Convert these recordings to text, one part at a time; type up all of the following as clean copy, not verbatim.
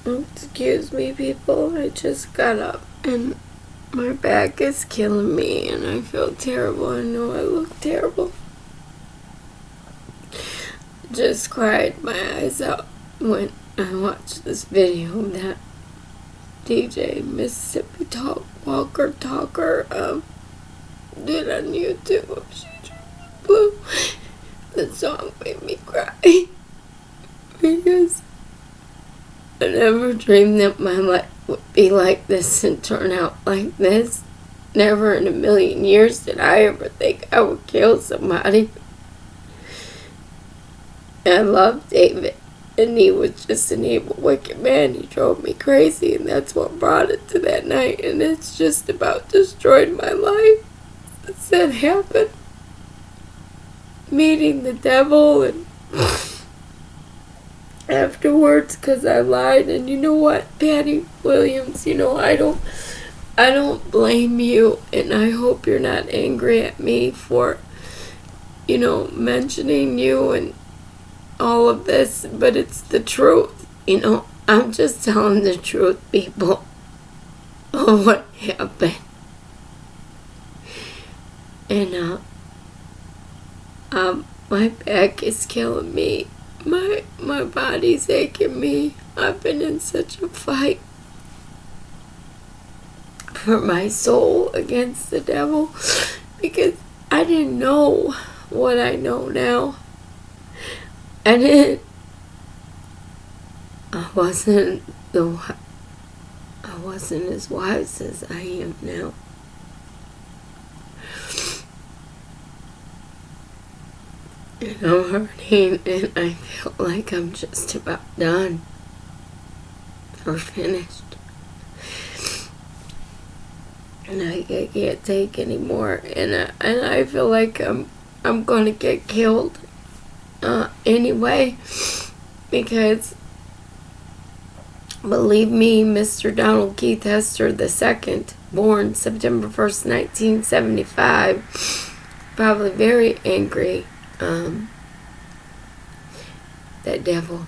Excuse me, people. I just got up and my back is killing me and I feel terrible. I know I look terrible. Just cried my eyes out when I watched this video that DJ Mississippi Walker Talker did on YouTube. She Blue. The song made me cry because I never dreamed that my life would be like this and turn out like this. Never in a million years did I ever think I would kill somebody. I loved David, and he was just an evil, wicked man. He drove me crazy, and that's what brought it to that night, and it's just about destroyed my life. Since that happened, meeting the devil, and afterwards, because I lied, and you know what, Patty Williams, I don't blame you, and I hope you're not angry at me for, mentioning you and all of this, but it's the truth. I'm just telling the truth, people, of what happened. And my back is killing me. My body's aching me. I've been in such a fight for my soul against the devil because I didn't know what I know now. I wasn't as wise as I am now. And I'm hurting, and I feel like I'm just about done or finished. And I can't take anymore, and I feel like I'm gonna get killed anyway, because believe me, Mr. Donald Keith Hester II, born September 1st, 1975, probably very angry, that devil,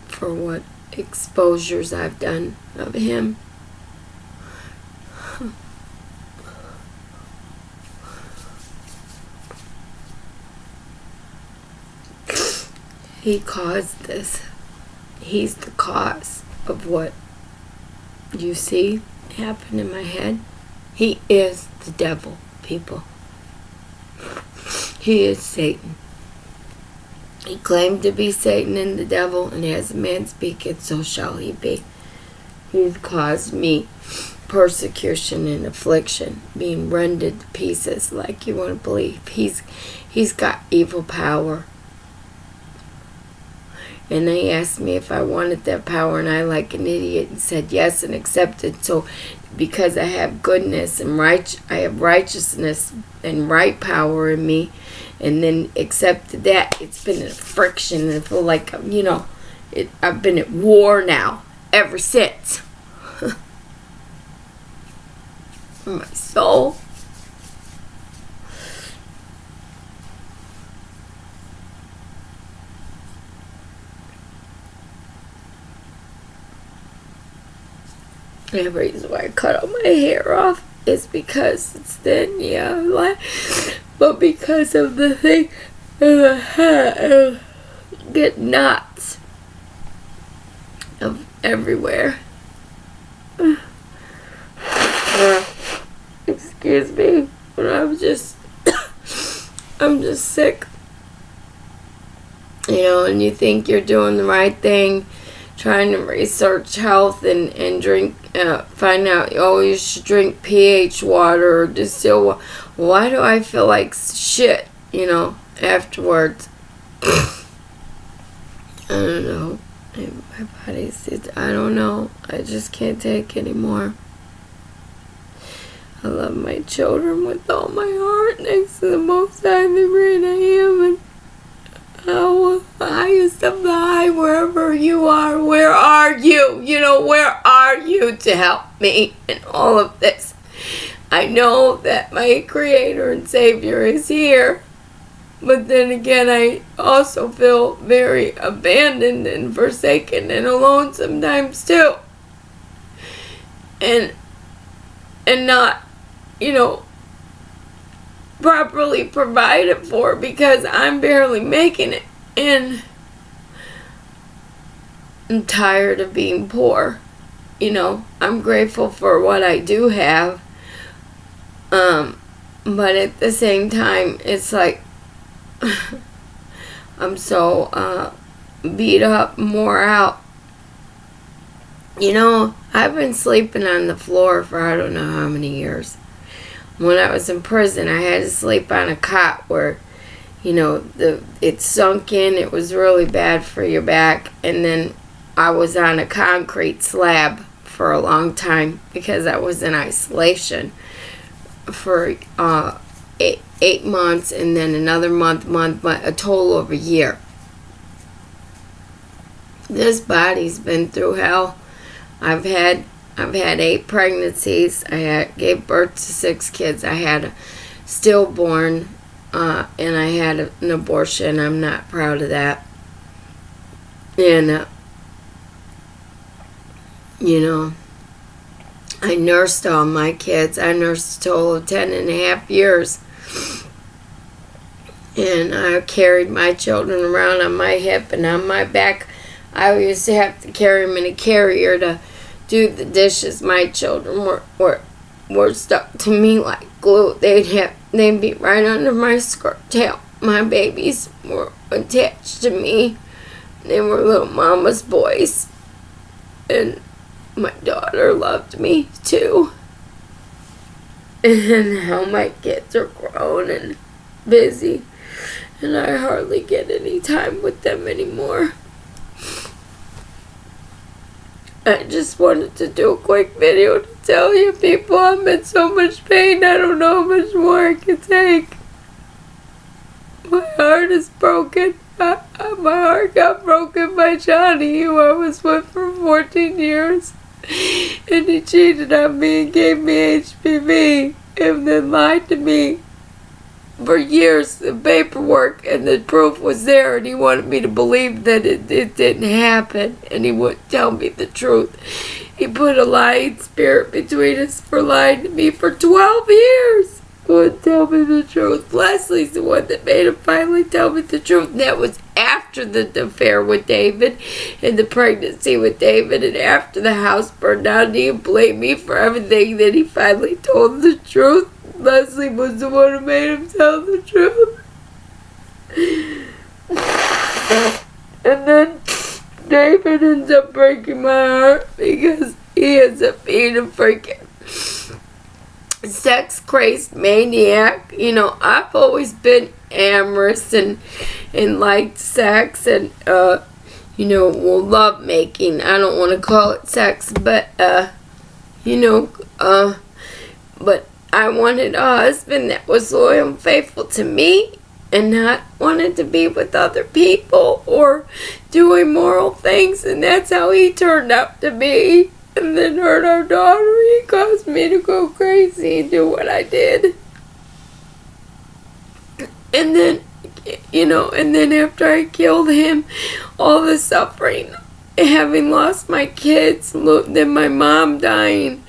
for what exposures I've done of him. He caused this. He's the cause of what you see happen in my head. He is the devil, people. He is Satan. He claimed to be Satan and the devil, and as a man speaketh, so shall he be. He's caused me persecution and affliction, being rended to pieces like you wouldn't believe. He's got evil power. And they asked me if I wanted that power, and I, like an idiot, said yes and accepted. So because I have goodness and I have righteousness and right power in me, and then accepted that, it's been a friction, and I feel like, I've been at war now ever since. My soul. The reason why I cut all my hair off is because it's thin, but because of the thing in the head, get knots of everywhere. Excuse me, but I'm just sick. And you think you're doing the right thing, trying to research health and drink, find out, you should drink pH water or distill water. Why do I feel like shit, afterwards? I don't know. My body's, I don't know. I just can't take anymore. I love my children with all my heart. Next to the Most High, the great I am, and highest of the high, wherever you are, where are you? Where are you to help me in all of this? I know that my Creator and Savior is here. But then again, I also feel very abandoned and forsaken and alone sometimes too. And not, properly provided for, because I'm barely making it. And I'm tired of being poor. I'm grateful for what I do have. But at the same time, it's like I'm so beat up, wore out. I've been sleeping on the floor for I don't know how many years. When I was in prison, I had to sleep on a cot where, it sunk in. It was really bad for your back. And then I was on a concrete slab for a long time because I was in isolation for 8 months, and then another month, a total of a year. This body's been through hell. I've had 8 pregnancies. I gave birth to 6 kids. I had a stillborn, and I had an abortion. I'm not proud of that. And I nursed all my kids. I nursed a total of 10.5 years. And I carried my children around on my hip and on my back. I used to have to carry them in a carrier to do the dishes. My children were stuck to me like glue. They'd be right under my skirt tail. My babies were attached to me. They were little mama's boys. And my daughter loved me too. And now my kids are grown and busy, and I hardly get any time with them anymore. I just wanted to do a quick video to tell you people I'm in so much pain. I don't know how much more I can take. My heart is broken. My heart got broken by Johnny, who I was with for 14 years. And he cheated on me and gave me HPV and then lied to me for years. The paperwork and the proof was there, and he wanted me to believe that it didn't happen, and he wouldn't tell me the truth. He put a lying spirit between us for lying to me for 12 years. Wouldn't tell me the truth. Leslie's the one that made him finally tell me the truth, and that was after the affair with David and the pregnancy with David, and after the house burned down. He blamed me for everything. Then he finally told the truth. Leslie was the one who made him tell the truth. And then David ends up breaking my heart because he ends up being a freaking sex crazed maniac. I've always been amorous and liked sex and love making. I don't want to call it sex, but but I wanted a husband that was loyal and faithful to me and not wanted to be with other people or do immoral things, and that's how he turned out to be. And then hurt our daughter. He caused me to go crazy and do what I did. And then, and then after I killed him, all the suffering, having lost my kids, then my mom dying,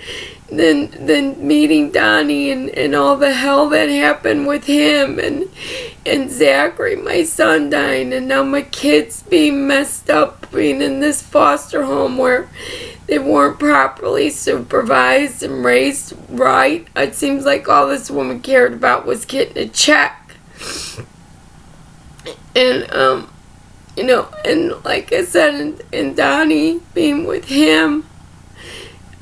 then meeting Donnie and all the hell that happened with him, and Zachary, my son, dying, and now my kids being messed up, being in this foster home where they weren't properly supervised and raised right. It seems like all this woman cared about was getting a check. And, and like I said, and Donnie being with him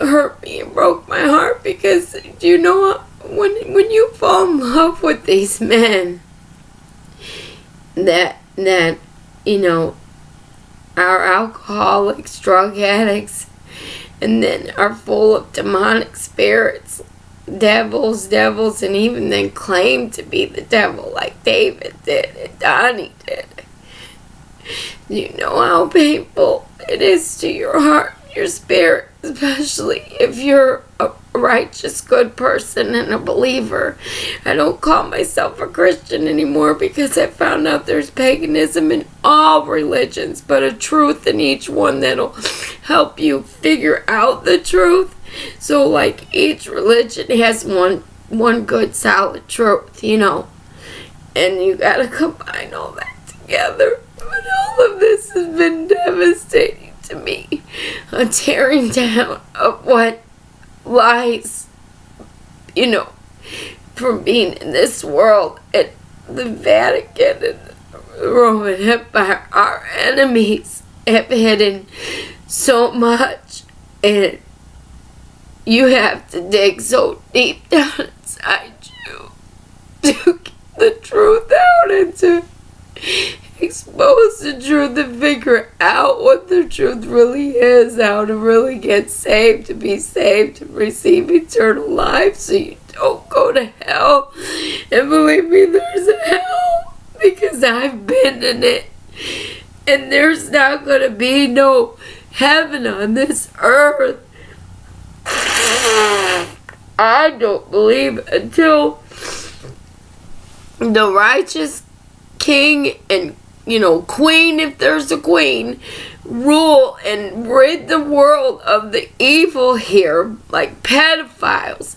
hurt me and broke my heart, because when you fall in love with these men that are alcoholics, drug addicts, and then are full of demonic spirits, devils, and even then claim to be the devil like David did and Donnie did. You know how painful it is to your heart, your spirit, especially if you're a righteous, good person and a believer. I don't call myself a Christian anymore because I found out there's paganism in all religions, but a truth in each one that'll help you figure out the truth. So like each religion has one good solid truth, you know, and you gotta combine all that together. But all of this has been devastating to me, a tearing down of what lies, you know, from being in this world. And the Vatican and the Roman Empire, our enemies, have hidden so much, and you have to dig so deep down inside you to get the truth out and to expose the truth and figure out what the truth really is, how to really get saved, to be saved, to receive eternal life so you don't go to hell. And believe me, there's a hell, because I've been in it, and there's not going to be no heaven on this earth. I don't believe until the righteous king and, you know, queen, if there's a queen, rule and rid the world of the evil here, like pedophiles.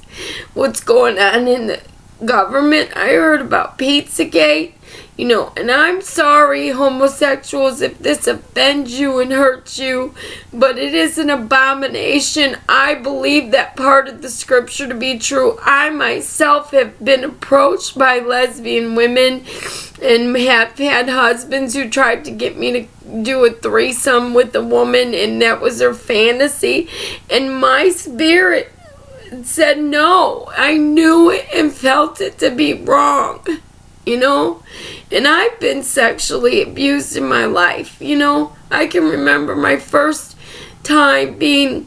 What's going on in the government? I heard about Pizzagate, you know, and I'm sorry, homosexuals, if this offends you and hurts you, but it is an abomination. I believe that part of the scripture to be true. I myself have been approached by lesbian women and have had husbands who tried to get me to do a threesome with a woman, and that was their fantasy, and my spirit said no. I knew it and felt it to be wrong, you know, and I've been sexually abused in my life, you know. I can remember my first time being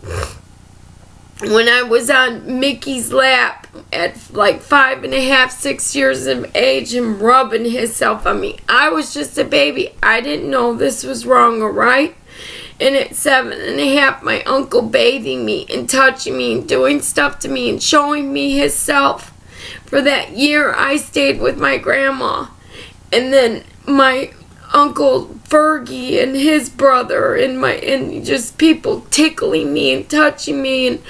when I was on Mickey's lap at like 5.5, 6 years of age, and rubbing himself on me. I was just a baby. I didn't know this was wrong or right. And at 7.5, my uncle bathing me and touching me and doing stuff to me and showing me himself. For that year, I stayed with my grandma. And then my Uncle Fergie and his brother and just people tickling me and touching me and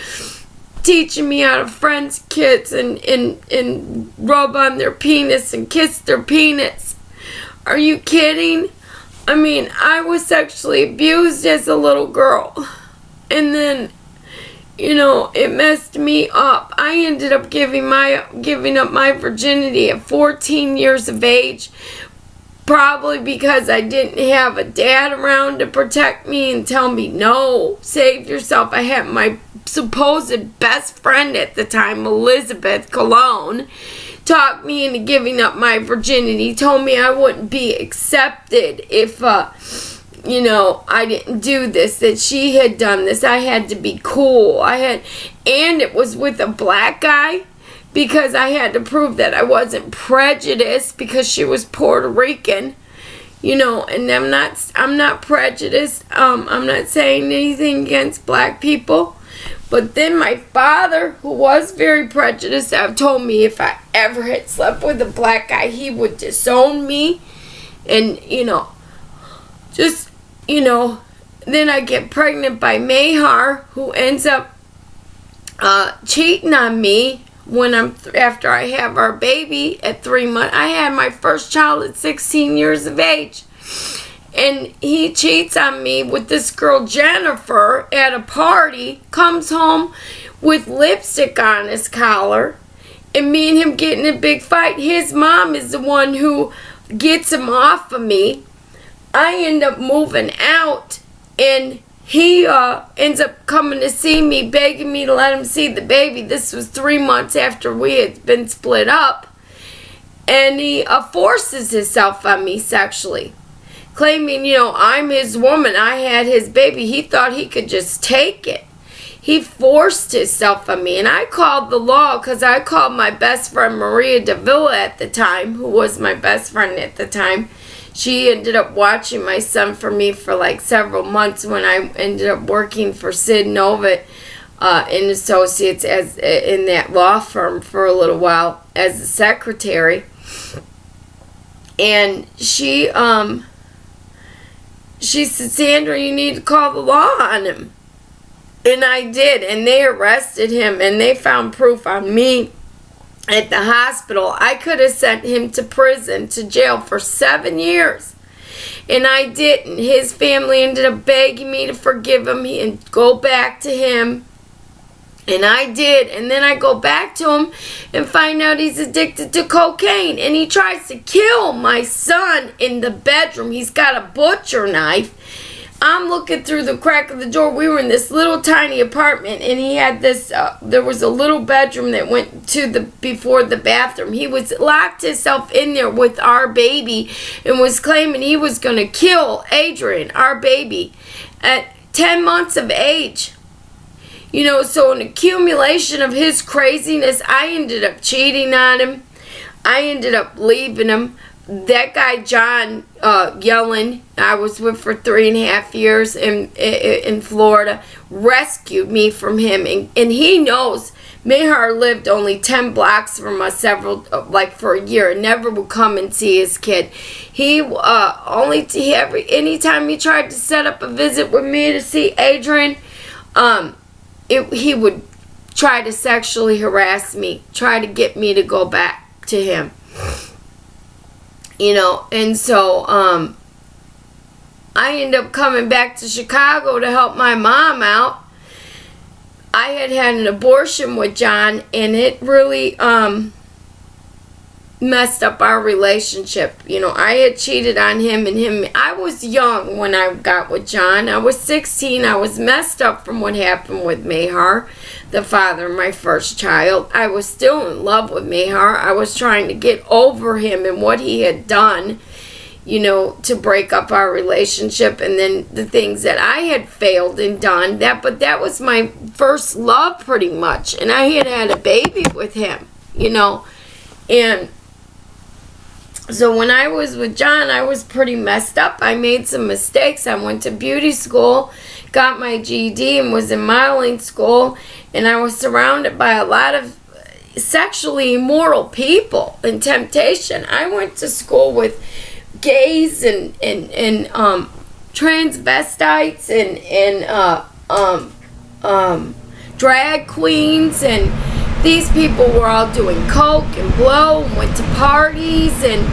teaching me how to friends kids and rub on their penis and kiss their penis. Are you kidding? I mean, I was sexually abused as a little girl. And then, you know, it messed me up. I ended up giving up my virginity at 14 years of age, probably because I didn't have a dad around to protect me and tell me, no, save yourself. I had my supposed best friend at the time, Elizabeth Cologne, talked me into giving up my virginity, told me I wouldn't be accepted if, you know, I didn't do this, that she had done this. I had to be cool. And it was with a black guy, because I had to prove that I wasn't prejudiced because she was Puerto Rican, you know, and I'm not prejudiced. I'm not saying anything against black people. But then my father, who was very prejudiced, told me if I ever had slept with a black guy, he would disown me. And, you know, just, you know, then I get pregnant by Mahar, who ends up cheating on me when after I have our baby at 3 months. I had my first child at 16 years of age. And he cheats on me with this girl Jennifer at a party, comes home with lipstick on his collar, and me and him get in a big fight. His mom is the one who gets him off of me. I end up moving out, and he ends up coming to see me, begging me to let him see the baby. This was 3 months after we had been split up. And he forces himself on me sexually, claiming, you know, I'm his woman. I had his baby. He thought he could just take it. He forced himself on me. And I called the law, because I called my best friend Maria Davila at the time, who was my best friend at the time. she ended up watching my son for me for like several months when I ended up working for Sid Novitt and Associates as in that law firm for a little while as a secretary. And she said, Sandra, you need to call the law on him. And I did, and they arrested him, and they found proof on me at the hospital. I could have sent him to prison, to jail for 7 years. And I didn't. His family ended up begging me to forgive him and go back to him. And I did. And then I go back to him and find out he's addicted to cocaine. And he tries to kill my son in the bedroom. He's got a butcher knife. I'm looking through the crack of the door. We were in this little tiny apartment, and he had this, there was a little bedroom that went to before the bathroom. He was locked himself in there with our baby and was claiming he was going to kill Adrian, our baby, at 10 months of age. You know, so an accumulation of his craziness, I ended up cheating on him. I ended up leaving him. That guy, John Yellen, I was with for 3.5 years in Florida, rescued me from him. And he knows Mehar lived only 10 blocks from us for a year, and never would come and see his kid. He anytime he tried to set up a visit with me to see Adrian, he would try to sexually harass me, try to get me to go back to him. You know, and so I ended up coming back to Chicago to help my mom out. I had an abortion with John, and it really messed up our relationship. You know, I had cheated on him, and I was young when I got with John. I was 16. I was messed up from what happened with Mehar, the father of my first child. I was still in love with Mehar. I was trying to get over him and what he had done, you know, to break up our relationship, and then the things that I had failed and done. But that was my first love pretty much, and I had a baby with him, you know. And so when I was with John, I was pretty messed up. I made some mistakes. I went to beauty school, got my GED, and was in modeling school. And I was surrounded by a lot of sexually immoral people and temptation. I went to school with gays and transvestites and drag queens, and these people were all doing coke and blow and went to parties, and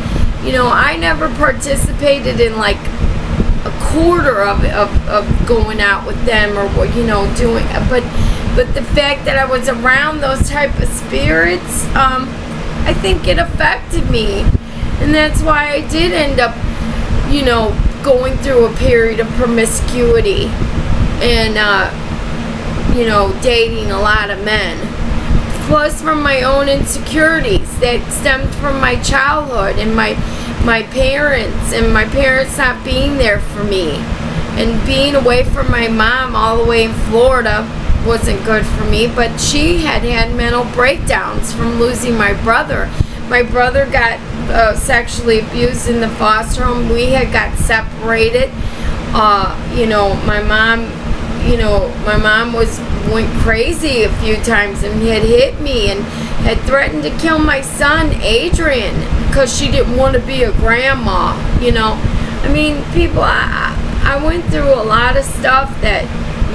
you know, I never participated in like a quarter of going out with them, or you know, doing, but the fact that I was around those type of spirits, I think it affected me, and that's why I did end up, you know, going through a period of promiscuity and you know, dating a lot of men. Plus from my own insecurities that stemmed from my childhood and my parents not being there for me, and being away from my mom all the way in Florida wasn't good for me. But she had mental breakdowns from losing my brother. My brother got sexually abused in the foster home. We had got separated. You know, my mom went crazy a few times and had hit me and had threatened to kill my son Adrian because she didn't want to be a grandma. You know, I mean, people, I went through a lot of stuff that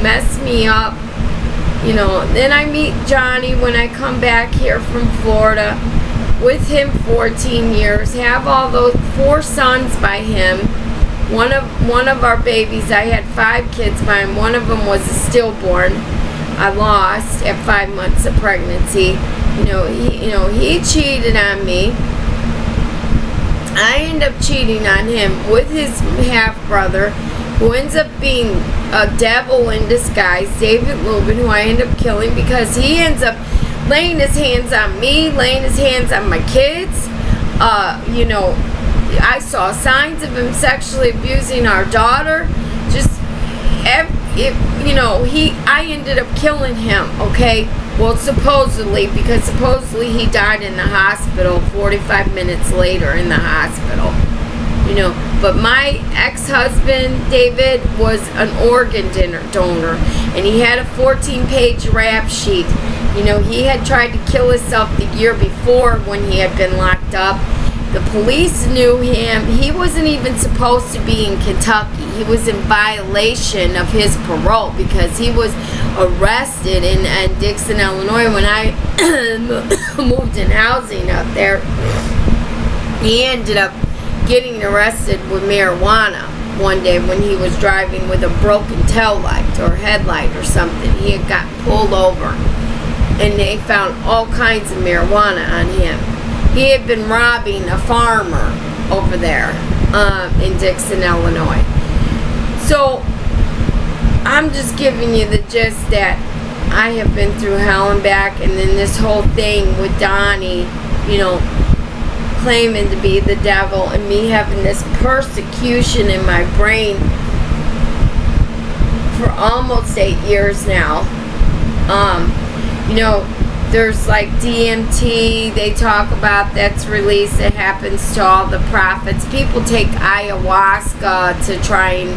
messed me up. You know, then I meet Johnny when I come back here from Florida, with him 14 years, have all those 4 sons by him. One of our babies, I had 5 kids by him. One of them was a stillborn. I lost at 5 months of pregnancy. He cheated on me. I end up cheating on him with his half brother, who ends up being a devil in disguise, David Lubin, who I end up killing because he ends up laying his hands on me, laying his hands on my kids. I saw signs of him sexually abusing our daughter. I ended up killing him, okay? Well, supposedly, because supposedly he died in the hospital 45 minutes later in the hospital. You know, But my ex-husband, David, was an organ donor, and he had a 14-page rap sheet. You know, he had tried to kill himself the year before when he had been locked up. The police knew him. He wasn't even supposed to be in Kentucky. He was in violation of his parole because he was arrested in Dixon, Illinois when I moved in housing up there. He ended up getting arrested with marijuana one day when he was driving with a broken tail light or headlight or something. He had got pulled over, and they found all kinds of marijuana on him. He had been robbing a farmer over there in Dixon, Illinois. So I'm just giving you the gist that I have been through hell and back, and then this whole thing with Donnie, you know, claiming to be the devil, and me having this persecution in my brain for almost 8 years now. You know, there's like DMT they talk about that's released. It happens to all the prophets. People take ayahuasca to try and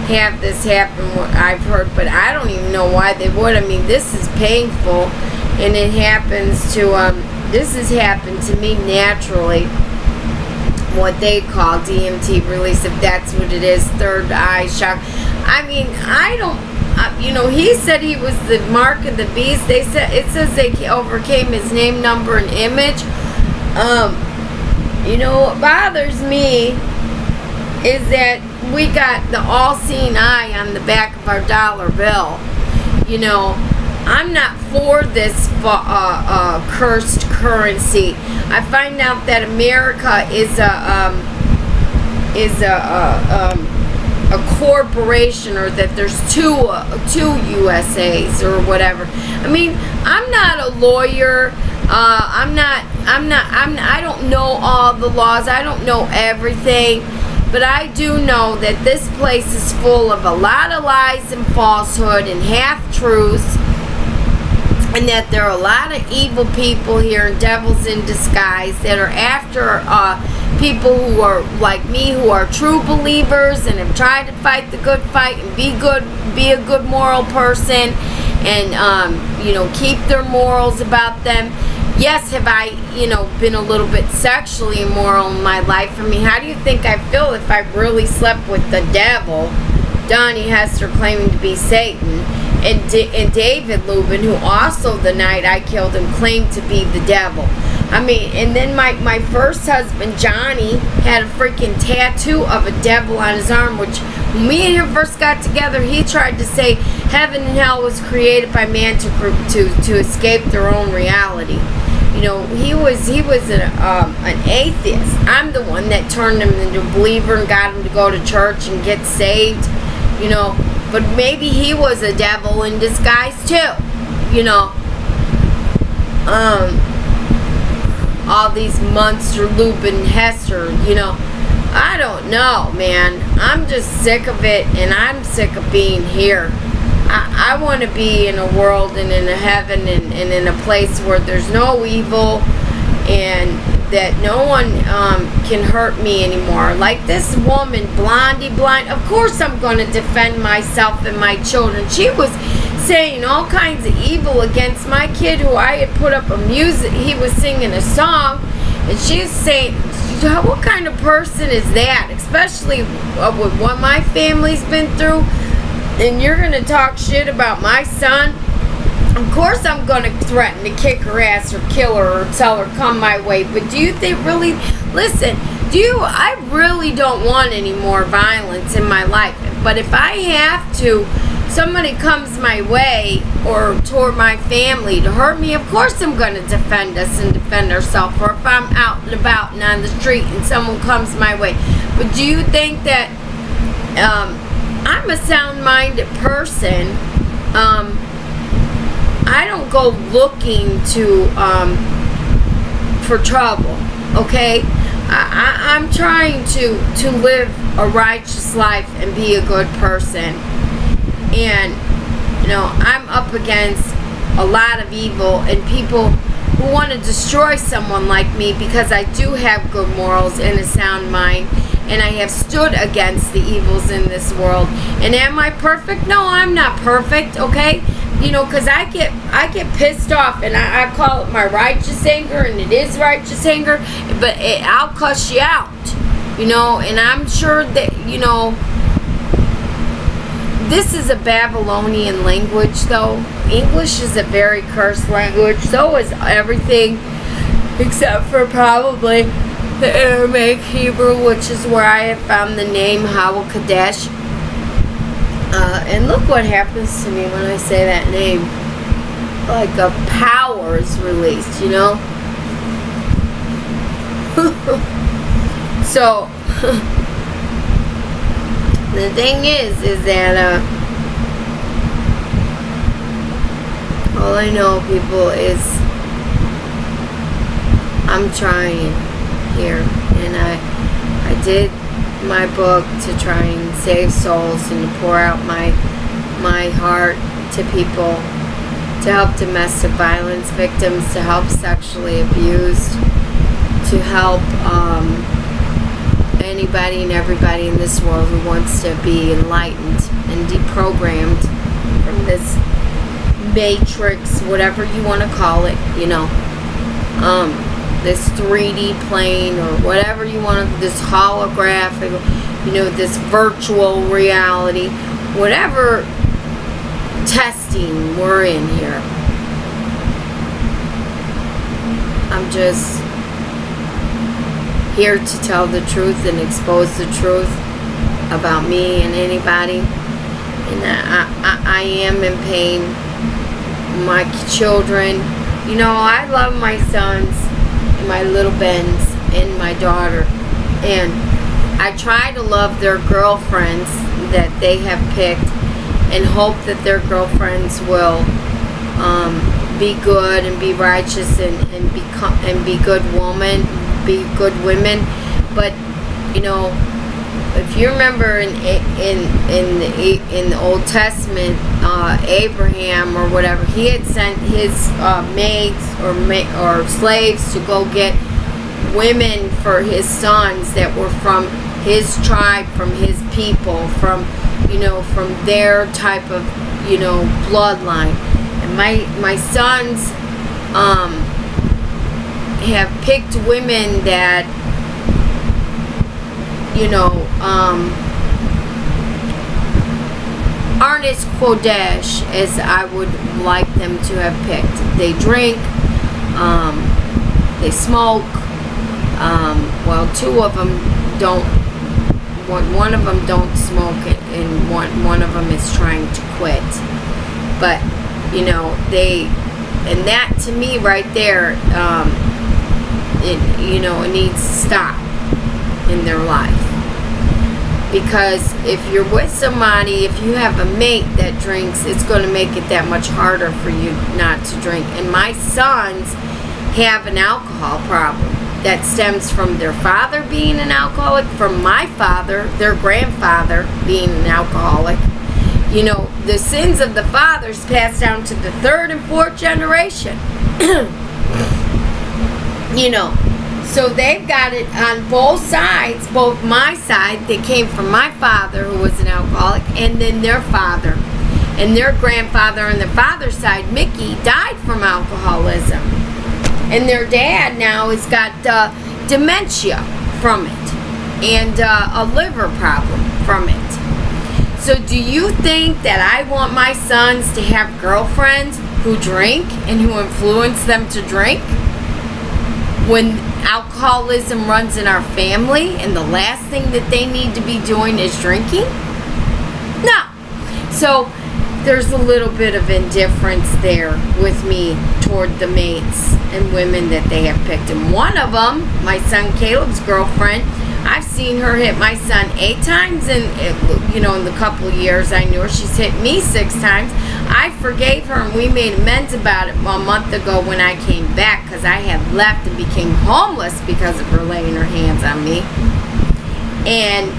have this happen, what I've heard, but I don't even know why they would. I mean, this is painful, and it happens to this has happened to me naturally, what they call DMT release, if that's what it is, third eye shock. I mean, I don't, you know, he said he was the mark of the beast. They said, it says they overcame his name, number, and image. You know, what bothers me is that we got the all-seeing eye on the back of our dollar bill. You know, I'm not for this cursed currency. I find out that America is a corporation, or that there's two USAs or whatever. I mean, I'm not a lawyer. I don't know all the laws. I don't know everything. But I do know that this place is full of a lot of lies and falsehood and half-truths, and that there are a lot of evil people here and devils in disguise that are after people who are like me, who are true believers and have tried to fight the good fight and be a good moral person, and you know, keep their morals about them. Yes, have I, you know, been a little bit sexually immoral in my life? I mean, how do you think I feel if I really slept with the devil, Donnie Hester claiming to be Satan, and David Lubin, who also the night I killed him claimed to be the devil? I mean, and then my first husband, Johnny, had a freaking tattoo of a devil on his arm, which when me and him first got together, he tried to say heaven and hell was created by man to escape their own reality. You know, he was an atheist. I'm the one that turned him into a believer and got him to go to church and get saved, you know. But maybe he was a devil in disguise too, you know. All these Munster, Lubin, Hester, you know. I don't know, man. I'm just sick of it, and I'm sick of being here. I want to be in a world and in a heaven and in a place where there's no evil, and that no one can hurt me anymore. Like this woman, Blondie Blind. Of course I'm going to defend myself and my children. She was saying all kinds of evil against my kid, who I had put up a music. He was singing a song, and she's saying, what kind of person is that? Especially with what my family's been through. And you're going to talk shit about my son? Of course I'm going to threaten to kick her ass or kill her or tell her come my way. But do you think really, listen, I really don't want any more violence in my life. But if I have to, somebody comes my way or toward my family to hurt me, of course I'm going to defend us and defend ourselves. Or if I'm out and about and on the street and someone comes my way. But do you think that I'm a sound-minded person? I don't go looking for trouble, okay? I'm trying to live a righteous life and be a good person. And, you know, I'm up against a lot of evil and people who want to destroy someone like me because I do have good morals and a sound mind. and I have stood against the evils in this world. And am I perfect? No, I'm not perfect, okay? You know, because I get pissed off, and I call it my righteous anger, and it is righteous anger, but I'll cuss you out, you know, and I'm sure that, you know, this is a Babylonian language, though. English is a very cursed language. So is everything except for probably the Aramaic Hebrew, which is where I have found the name Hawa Kadesh. And look what happens to me when I say that name. Like a power is released, you know? So, the thing is that, all I know, people, is I'm trying here. And I did my book to try and save souls and to pour out my heart to people, to help domestic violence victims, to help sexually abused, to help anybody and everybody in this world who wants to be enlightened and deprogrammed from this matrix, whatever you want to call it, you know, this 3D plane or whatever you want to, this holographic, you know, this virtual reality, whatever testing we're in here. I'm just here to tell the truth and expose the truth about me and anybody. And I am in pain. My children, you know, I love my sons and my little Bens and my daughter, and I try to love their girlfriends that they have picked and hope that their girlfriends will be good and be righteous and be good women. But you know, if you remember in the Old Testament, Abraham or whatever, he had sent his maids or slaves to go get women for his sons that were from his tribe, from his people, from, you know, from their type of, you know, bloodline. And my sons have picked women that, you know, aren't as Kodesh as I would like them to have picked. They drink, they smoke, well, two of them don't, one of them don't smoke, and one of them is trying to quit. But, you know, and that to me right there, you know, it needs to stop in their life. Because if you're with somebody, if you have a mate that drinks, it's going to make it that much harder for you not to drink. And my sons have an alcohol problem that stems from their father being an alcoholic, from my father, their grandfather being an alcoholic. You know, the sins of the fathers pass down to the third and fourth generation. You know, so they've got it on both sides, both my side, that came from my father, who was an alcoholic, and then their father. And their grandfather on their father's side, Mickey, died from alcoholism. And their dad now has got dementia from it, and a liver problem from it. So do you think that I want my sons to have girlfriends who drink and who influence them to drink? When alcoholism runs in our family and the last thing that they need to be doing is drinking? No. So there's a little bit of indifference there with me toward the mates and women that they have picked. And one of them, my son Caleb's girlfriend, I've seen her hit my son 8 times in the couple of years I knew her. She's hit me 6 times. I forgave her, and we made amends about it a month ago when I came back, because I had left and became homeless because of her laying her hands on me. And,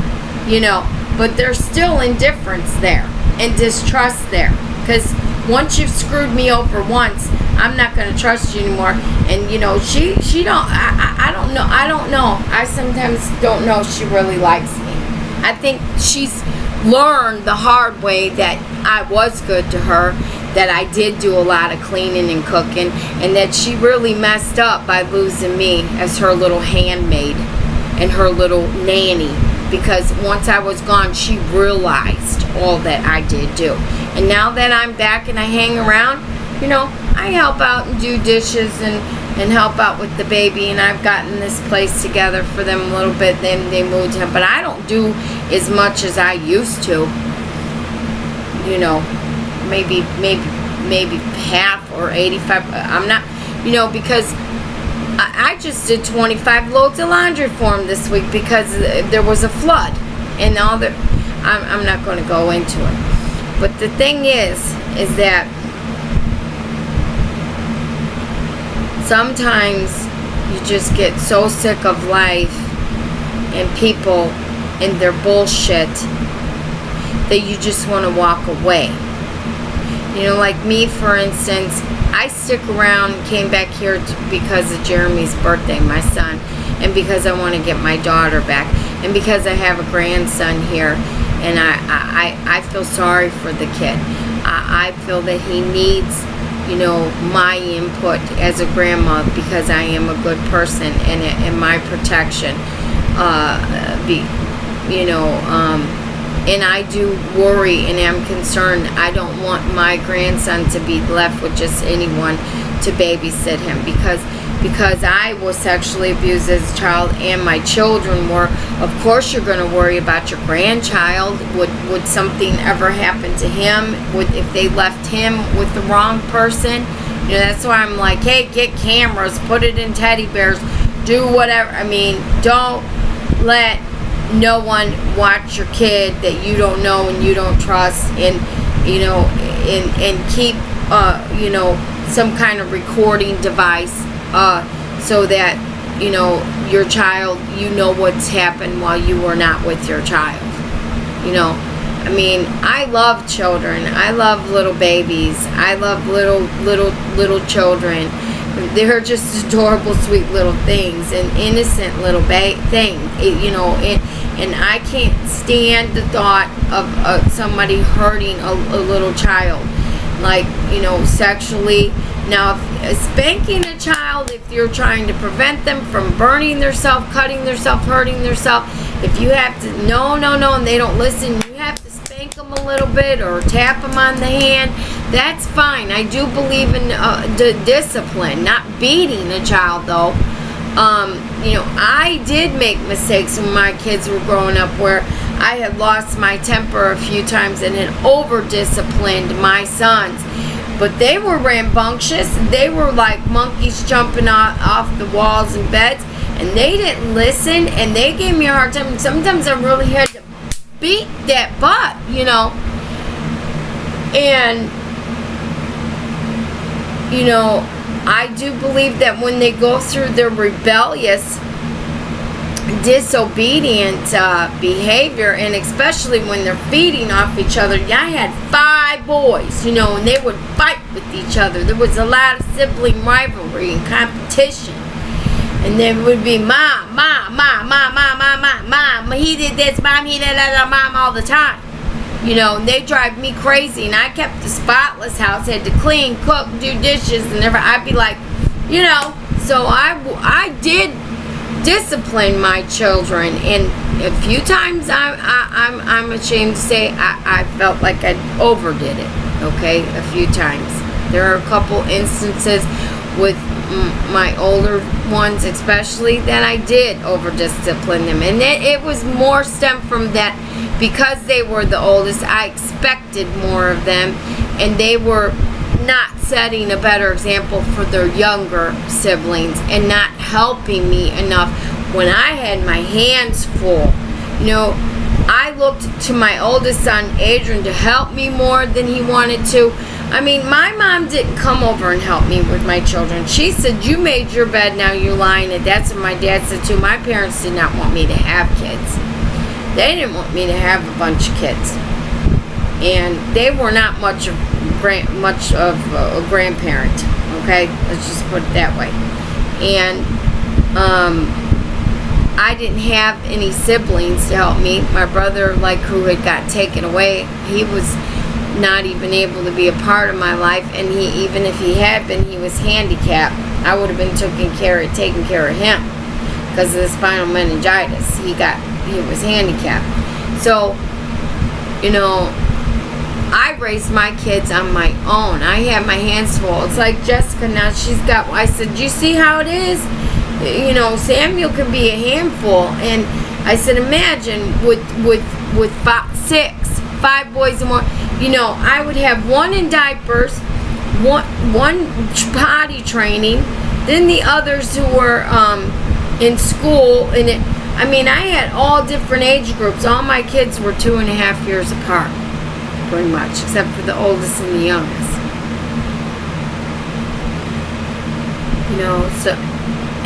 you know, but there's still indifference there and distrust there, because once you've screwed me over once, I'm not going to trust you anymore. And she don't, I don't know. I sometimes don't know if she really likes me. I think she's learned the hard way that I was good to her, that I did do a lot of cleaning and cooking, and that she really messed up by losing me as her little handmaid and her little nanny, because once I was gone, she realized all that I did do. And now that I'm back and I hang around, I help out and do dishes and help out with the baby, and I've gotten this place together for them a little bit. Then they moved him, but I don't do as much as I used to. Maybe half or 85. I'm not, because I just did 25 loads of laundry for him this week because there was a flood and all that. I'm not going to go into it. But the thing is that sometimes you just get so sick of life and people and their bullshit that you just want to walk away. Like me, for instance, I stick around, came back here because of Jeremy's birthday, my son, and because I want to get my daughter back, and because I have a grandson here, and I feel sorry for the kid. I feel that he needs, my input as a grandma, because I am a good person and my protection, and I do worry and am concerned. I don't want my grandson to be left with just anyone to babysit him, because I was sexually abused as a child and my children were. Of course you're going to worry about your grandchild. Would something ever happen to him? If they left him with the wrong person? That's why I'm like, hey, get cameras, put it in teddy bears, do whatever. Don't let no one watch your kid that you don't know and you don't trust, and keep some kind of recording device so that your child, what's happened while you were not with your child. I love children. I love little babies. I love little children. They're just adorable, sweet little things, and innocent little thing, and I can't stand the thought of somebody hurting a little child, like, sexually. Now, if spanking a child, if you're trying to prevent them from burning themselves, cutting themselves, hurting themselves, if you have to, no, and they don't listen, you have to spank them a little bit or tap them on the hand, that's fine. I do believe in discipline, not beating a child, though. I did make mistakes when my kids were growing up where I had lost my temper a few times and had over-disciplined my sons. But they were rambunctious. They were like monkeys jumping off the walls and beds, and they didn't listen, and they gave me a hard time. Sometimes I really had to beat that butt, And, I do believe that when they go through their rebellious, disobedient behavior, and especially when they're feeding off each other. I had 5 boys, and they would fight with each other. There was a lot of sibling rivalry and competition. And then it would be mom, he did this, mom, he did that, mom, all the time. They drive me crazy, and I kept the spotless house, had to clean, cook, do dishes, and everything. I'd be like, so I did discipline my children, and a few times I'm ashamed to say I felt like I overdid it. Okay, a few times. There are a couple instances with my older ones, especially, that I did over discipline them, and it was more stemmed from that. Because they were the oldest, I expected more of them, and they were not setting a better example for their younger siblings and not helping me enough when I had my hands full. I looked to my oldest son, Adrian, to help me more than he wanted to. My mom didn't come over and help me with my children. She said, you made your bed, now you're lying. And that's what my dad said too. My parents did not want me to have kids. They didn't want me to have a bunch of kids, and they were not much of a grandparent. Okay, let's just put it that way. And I didn't have any siblings to help me. My brother, like, who had got taken away, he was not even able to be a part of my life, and he, even if he had been, he was handicapped. I would have been taking care of him because of the spinal meningitis. He was handicapped. So, you know, I raised my kids on my own. I had my hands full. It's like Jessica now, I said, you see how it is? You know, Samuel can be a handful. And I said, imagine with five boys and more. You know, I would have one in diapers, one potty training, then the others who were in school. And I had all different age groups. All my kids were 2.5 years apart, pretty much, except for the oldest and the youngest. You know, so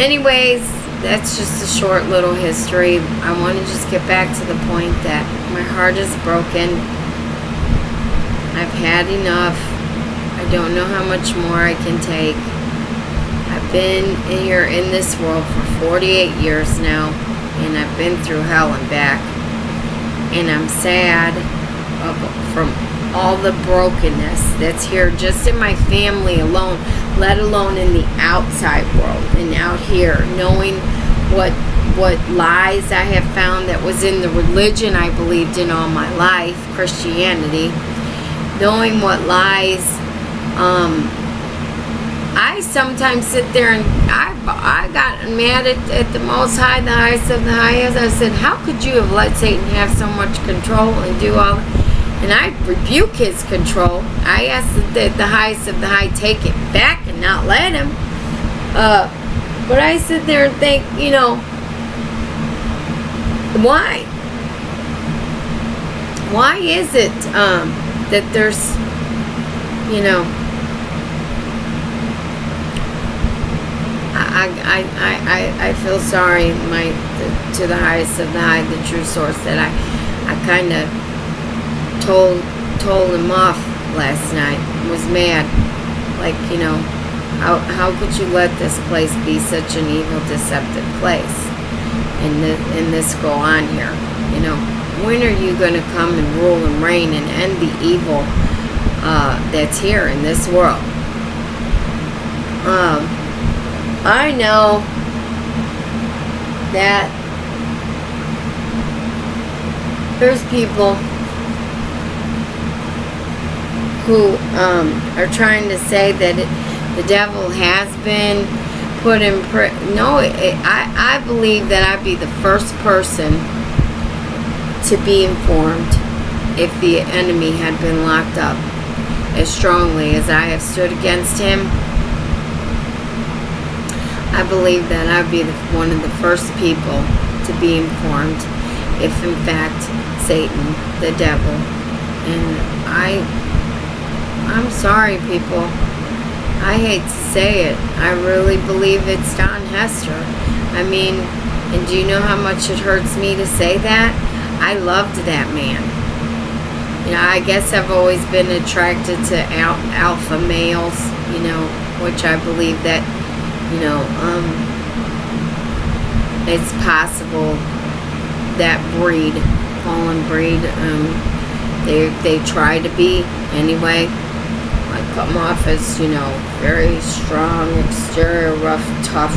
anyways, that's just a short little history. I want to just get back to the point that my heart is broken. I've had enough. I don't know how much more I can take. I've been here in this world for 48 years now, and I've been through hell and back. And I'm sad from all the brokenness that's here just in my family alone, let alone in the outside world and out here, knowing what lies I have found that was in the religion I believed in all my life, Christianity, knowing what lies. I sometimes sit there and I got mad at the Most High, the highest of the highest. I said, how could you have let Satan have so much control and do all that? And I rebuke his control. I ask that the highest of the high take it back and not let him. But I sit there and think, you know, why? Why is it that there's, you know, I feel sorry to the highest of the high, the true source, that I kind of told him off last night. Was mad, like, you know, how could you let this place be such an evil, deceptive place, and this go on here? You know, when are you going to come and rule and reign and end the evil that's here in this world? I know that there's people who are trying to say that the devil has been put in prison. No, I believe that I'd be the first person to be informed if the enemy had been locked up as strongly as I have stood against him. I believe that I'd be one of the first people to be informed if in fact Satan, the devil, and I'm sorry, people, I hate to say it, I really believe it's Don Hester. I mean, and do you know how much it hurts me to say that? I loved that man. You know, I guess I've always been attracted to alpha males, you know, which I believe that, you know, it's possible that breed, fallen breed, they try to be anyway. I come off as, you know, very strong exterior, rough, tough,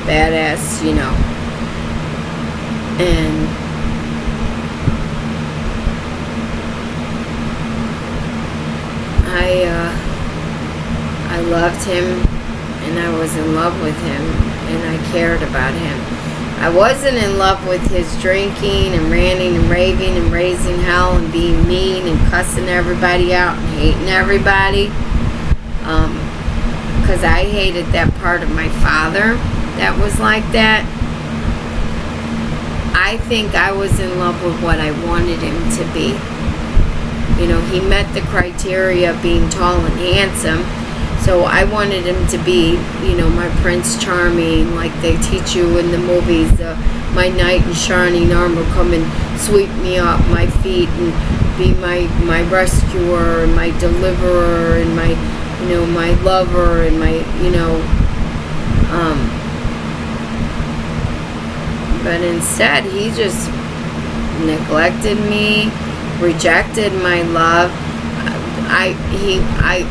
badass, you know, and I loved him, and I was in love with him, and I cared about him. I wasn't in love with his drinking and ranting and raving and raising hell and being mean and cussing everybody out and hating everybody, because I hated that part of my father that was like that. I think I was in love with what I wanted him to be. You know, he met the criteria of being tall and handsome. So I wanted him to be, you know, my Prince Charming, like they teach you in the movies, my knight in shining armor, come and sweep me off my feet and be my rescuer and my deliverer and my my lover and my, but instead he just neglected me, rejected my love.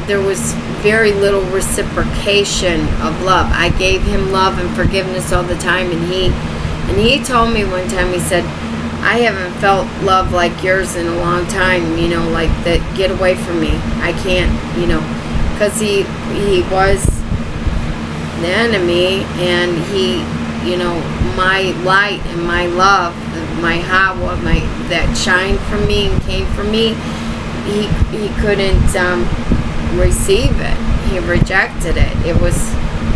There was very little reciprocation of love. I gave him love and forgiveness all the time, and he told me one time, he said, I haven't felt love like yours in a long time, like that, get away from me. I can't, because he was the enemy, and he, my light and my love, my Hawa, that shined from me and came from me, he couldn't receive it. He rejected it. It was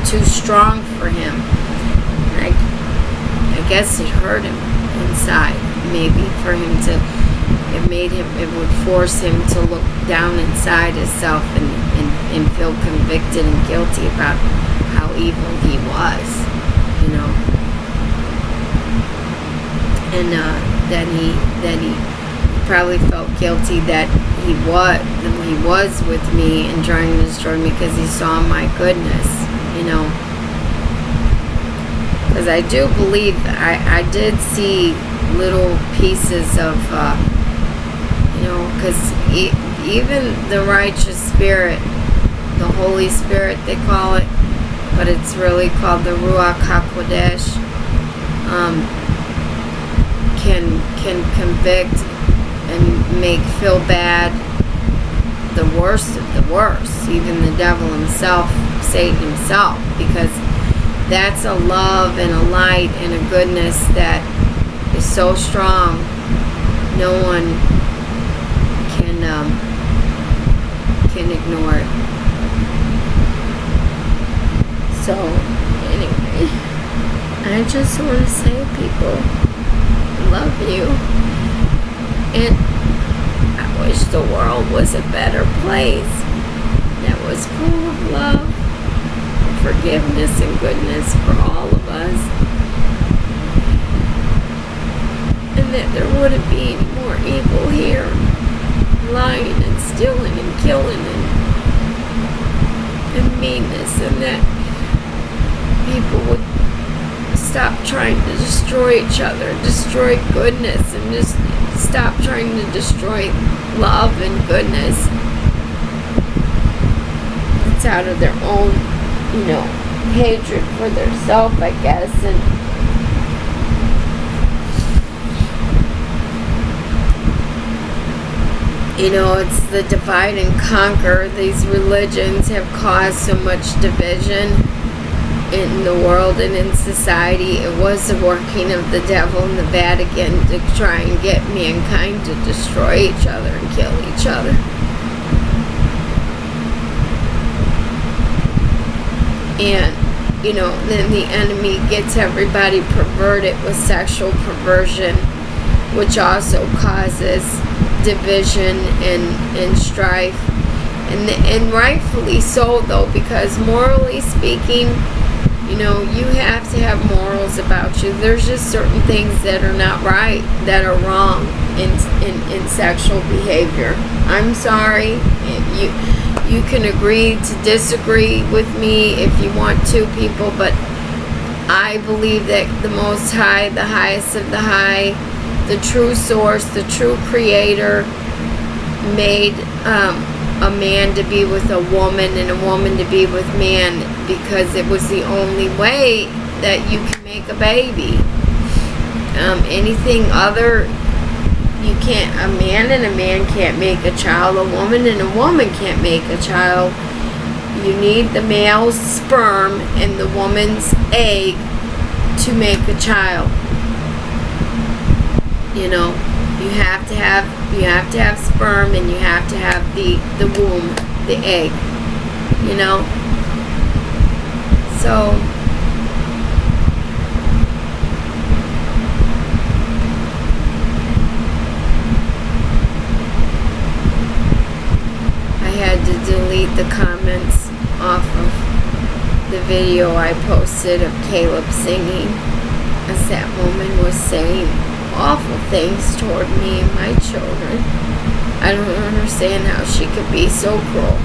too strong for him. I guess it hurt him inside, maybe, for him to, it would force him to look down inside himself and feel convicted and guilty about how evil he was, and then he probably felt guilty that he was with me and trying to destroy me because he saw my goodness, because I do believe I did see little pieces of because even the righteous spirit, the Holy Spirit they call it, but it's really called the Ruach HaKodesh, can convict and make feel bad the worst of the worst, even the devil himself, Satan himself, because that's a love and a light and a goodness that is so strong, no one can ignore it. So anyway, I just want to say, people, I love you, and I wish the world was a better place that was full of love, forgiveness, and goodness for all of us, and that there wouldn't be any more evil here, lying and stealing and killing and meanness, and that people would stop trying to destroy each other, destroy goodness, and just stop trying to destroy love and goodness. It's out of their own, hatred for their self, I guess, and it's the divide and conquer. These religions have caused so much division in the world and in society. It was the working of the devil and the Vatican to try and get mankind to destroy each other and kill each other. And, then the enemy gets everybody perverted with sexual perversion, which also causes division and strife. And rightfully so, though, because morally speaking, you have to have morals about you. There's just certain things that are not right, that are wrong in sexual behavior. I'm sorry. You can agree to disagree with me if you want to, people, but I believe that the Most High, the highest of the high, the true source, the true creator, made a man to be with a woman and a woman to be with man, because it was the only way that you can make a baby. Anything other, you can't. A man and a man can't make a child. A woman and a woman can't make a child. You need the male's sperm and the woman's egg to make a child. You have to have sperm, and you have to have the womb, the egg. So I had to delete the comments off of the video I posted of Caleb singing, as that woman was saying awful things toward me and my children. I don't understand how she could be so cruel,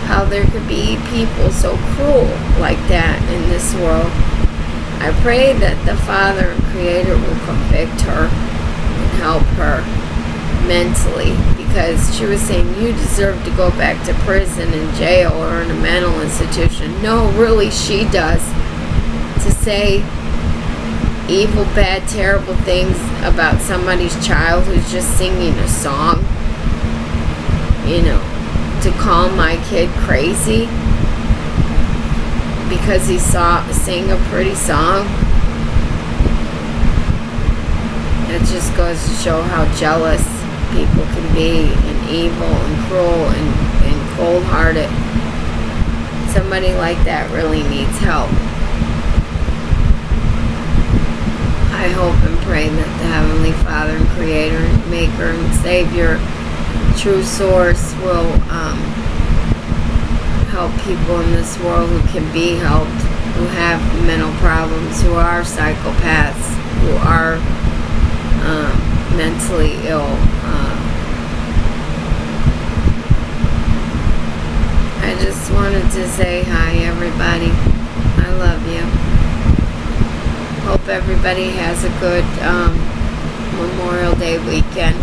how there could be people so cruel like that in this world. I pray that the Father and Creator will convict her and help her mentally, because she was saying, you deserve to go back to prison and jail or in a mental institution. No, really, she does. To say evil, bad, terrible things about somebody's child who's just singing a song, you know, to call my kid crazy because he sang a pretty song. It just goes to show how jealous people can be, and evil and cruel and cold-hearted. Somebody like that really needs help. I hope and pray that the Heavenly Father and Creator and Maker and Savior, true source, will help people in this world who can be helped, who have mental problems, who are psychopaths, who are mentally ill. I just wanted to say hi, everybody. I love you. Hope everybody has a good Memorial Day weekend.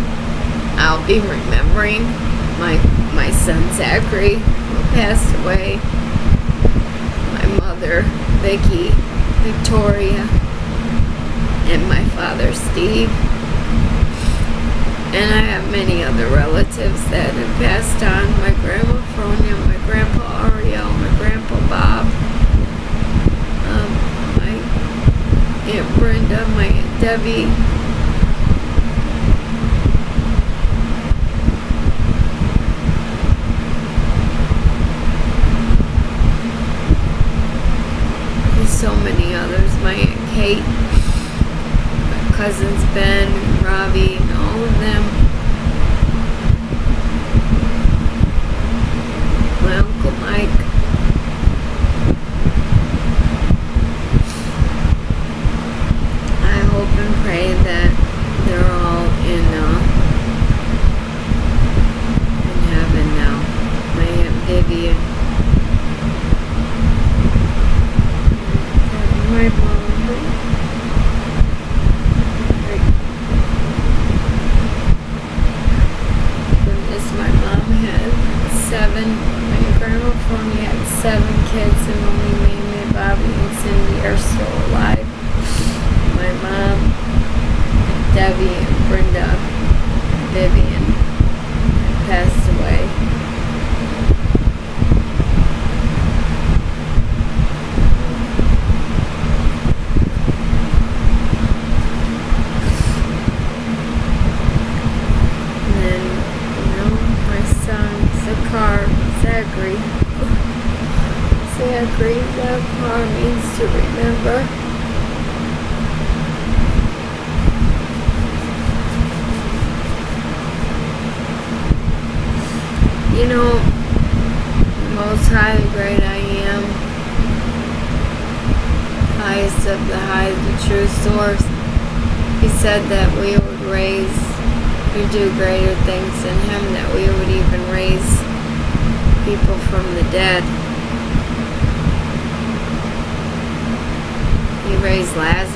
I'll be remembering my son Zachary, who passed away, my mother Vicky, Victoria, and my father Steve. And I have many other relatives that have passed on. My grandma Fronia, my grandpa Ariel, my grandpa Bob, my Aunt Brenda, my Aunt Debbie. There's so many others. My Aunt Kate, my cousins Ben and Robbie, and all of them. My Uncle Mike. I hope and pray that they're all in heaven now. My Aunt Vivian. My mom. My mom had 7. My grandma Fronia had 7 kids, and only Mamie, Bobby, and Cindy are still alive. My mom, Debbie, and Brenda, Vivian passed away. Zachary, that car means to remember. You know, most high, the great I am, highest of the high, the true source. He said that we would do greater things than him, that we would even raise people from the dead. He raised Lazarus